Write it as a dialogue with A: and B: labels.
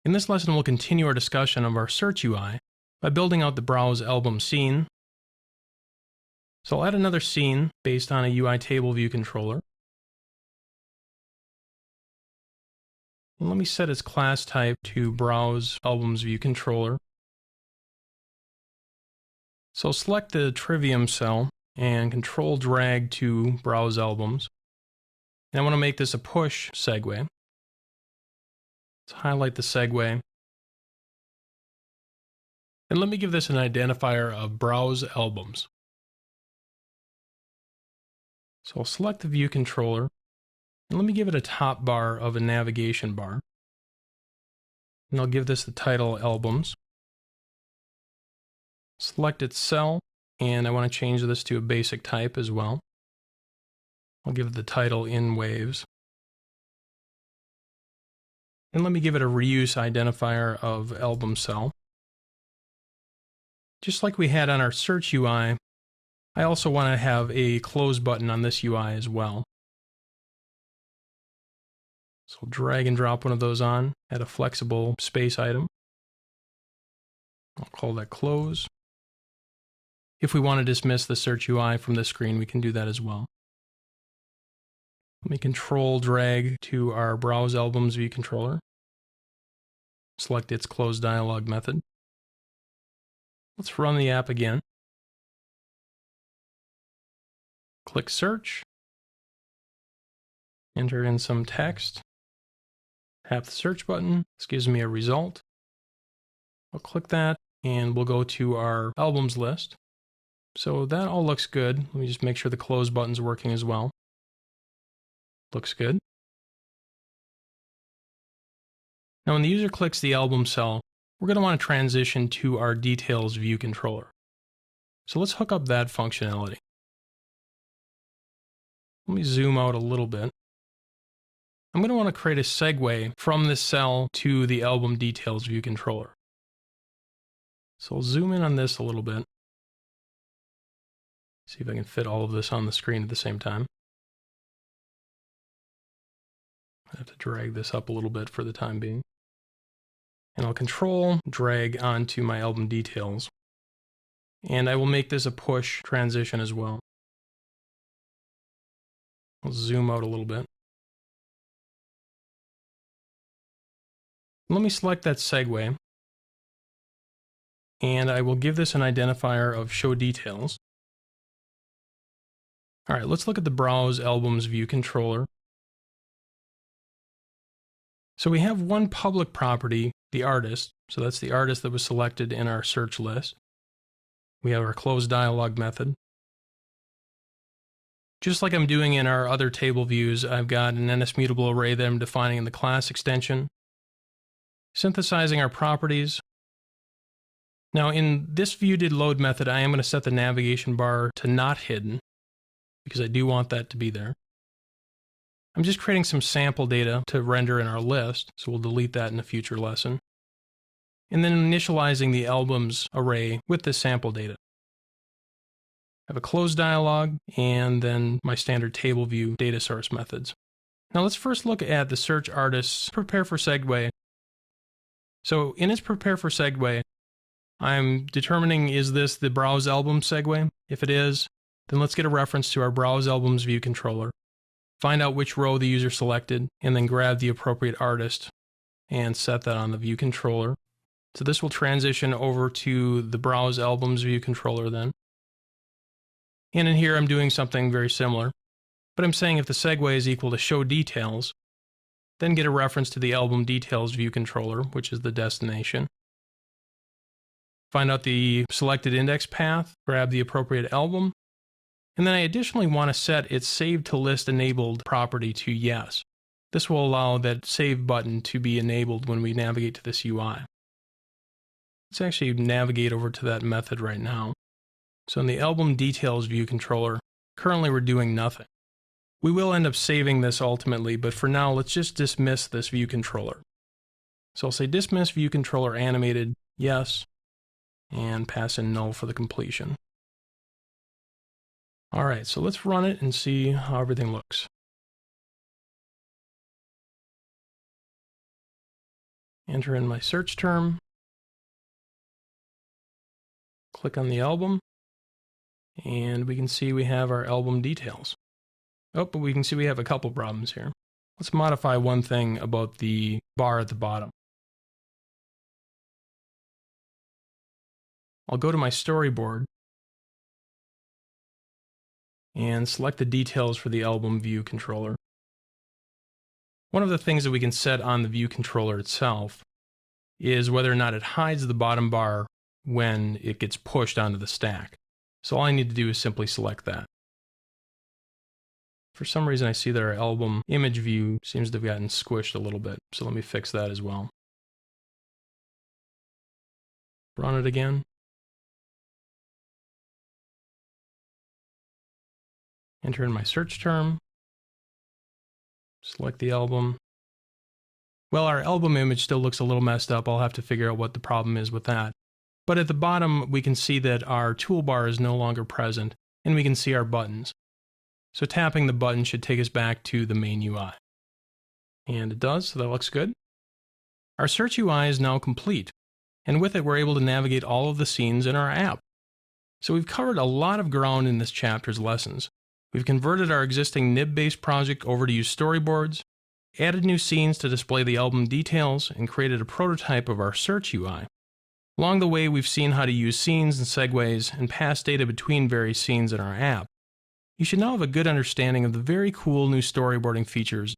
A: In this lesson, we'll continue our discussion of our search UI by building out the Browse Album scene. So I'll add another scene based on a UI table view controller. And let me set its class type to Browse Albums View Controller. So select the Trivium cell and Control drag to Browse Albums. And I want to make this a push segue. Let's highlight the segue. And let me give this an identifier of Browse Albums. So I'll select the view controller, and let me give it a top bar of a navigation bar. And I'll give this the title Albums. Select its cell, and I want to change this to a basic type as well. I'll give it the title In Waves. And let me give it a reuse identifier of album cell. Just like we had on our search UI, I also want to have a close button on this UI as well. So I'll drag and drop one of those on, add a flexible space item. I'll call that close. If we want to dismiss the search UI from this screen, we can do that as well. Let me control drag to our Browse Albums view controller. Select its close dialog method. Let's run the app again. Click search. Enter in some text. Tap the search button. This gives me a result. I'll click that and we'll go to our albums list. So that all looks good. Let me just make sure the close button's working as well. Looks good. Now when the user clicks the album cell, we're going to want to transition to our details view controller. So let's hook up that functionality. Let me zoom out a little bit. I'm going to want to create a segue from this cell to the album details view controller. So I'll zoom in on this a little bit. See if I can fit all of this on the screen at the same time. I have to drag this up a little bit for the time being. And I'll control drag onto my album details. And I will make this a push transition as well. I'll zoom out a little bit. Let me select that segue. And I will give this an identifier of show details. All right, let's look at the Browse Albums view controller. So we have one public property, the artist. So that's the artist that was selected in our search list. We have our close dialog method. Just like I'm doing in our other table views, I've got an NSMutable array that I'm defining in the class extension. Synthesizing our properties. Now in this viewDidLoad method, I am going to set the navigation bar to not hidden because I do want that to be there. I'm just creating some sample data to render in our list, so we'll delete that in a future lesson. And then initializing the albums array with the sample data. I have a close dialog and then my standard table view data source methods. Now let's first look at the search artist's prepare for segue. So in its prepare for segue, I'm determining is this the Browse Album segue? If it is, then let's get a reference to our Browse Albums view controller. Find out which row the user selected, and then grab the appropriate artist and set that on the view controller. So this will transition over to the Browse Albums view controller then. And in here I'm doing something very similar, but I'm saying if the segue is equal to show details, then get a reference to the album details view controller, which is the destination. Find out the selected index path, grab the appropriate album, and then I additionally want to set its Save to List Enabled property to Yes. This will allow that Save button to be enabled when we navigate to this UI. Let's actually navigate over to that method right now. So in the Album Details view controller, currently we're doing nothing. We will end up saving this ultimately, but for now let's just dismiss this view controller. So I'll say Dismiss View Controller Animated, Yes, and pass in null for the completion. All right, so let's run it and see how everything looks. Enter in my search term, click on the album, and we can see we have our album details. Oh, but we can see we have a couple problems here. Let's modify one thing about the bar at the bottom. I'll go to my storyboard and select the details for the album view controller. One of the things that we can set on the view controller itself is whether or not it hides the bottom bar when it gets pushed onto the stack. So all I need to do is simply select that. For some reason I see that our album image view seems to have gotten squished a little bit, so let me fix that as well. Run it again. Enter in my search term. Select the album. Well, our album image still looks a little messed up. I'll have to figure out what the problem is with that. But at the bottom, we can see that our toolbar is no longer present, and we can see our buttons. So tapping the button should take us back to the main UI. And it does, so that looks good. Our search UI is now complete, and with it we're able to navigate all of the scenes in our app. So we've covered a lot of ground in this chapter's lessons. We've converted our existing nib-based project over to use storyboards, added new scenes to display the album details, and created a prototype of our search UI. Along the way, we've seen how to use scenes and segues and pass data between various scenes in our app. You should now have a good understanding of the very cool new storyboarding features